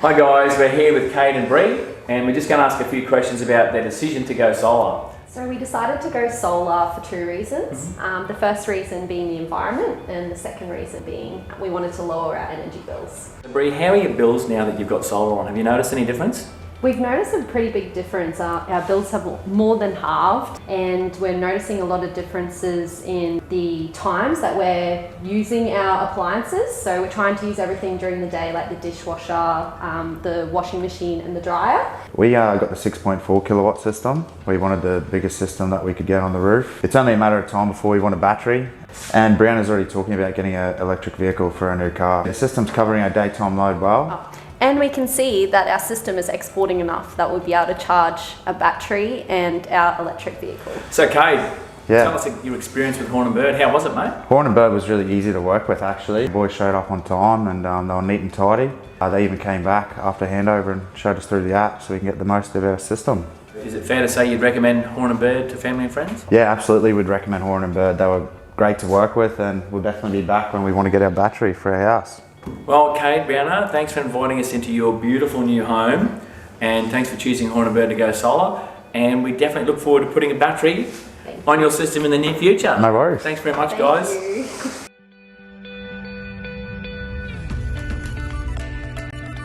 Hi guys, we're here with Cade and Bri, and we're just going to ask a few questions about their decision to go solar. So we decided to go solar for two reasons. The first reason being the environment, and the second reason being we wanted to lower our energy bills. Bri, how are your bills now that you've got solar on? Have you noticed any difference? We've noticed a pretty big difference. Our bills have more than halved, and we're noticing a lot of differences in the times that we're using our appliances. So we're trying to use everything during the day, like the dishwasher, the washing machine and the dryer. We got the 6.4 kilowatt system. We wanted the biggest system that we could get on the roof. It's only a matter of time before we want a battery. And Brianna's already talking about getting an electric vehicle for our new car. The system's covering our daytime load well. And we can see that our system is exporting enough that we'll be able to charge a battery and our electric vehicle. So Cade, Yeah. tell us your experience with Horan Bird. How was it, mate? Horan Bird was really easy to work with actually. The boys showed up on time and they were neat and tidy. They even came back after handover and showed us through the app so we can get the most of our system. Is it fair to say you'd recommend Horan Bird to family and friends? Yeah, absolutely, we'd recommend Horan Bird. They were great to work with and we'll definitely be back when we want to get our battery for our house. Well, Cade, Brianna, thanks for inviting us into your beautiful new home, and thanks for choosing Horan Bird to go solar, and we definitely look forward to putting a battery on your system in the near future. No worries. Thanks very much, guys. Thank you.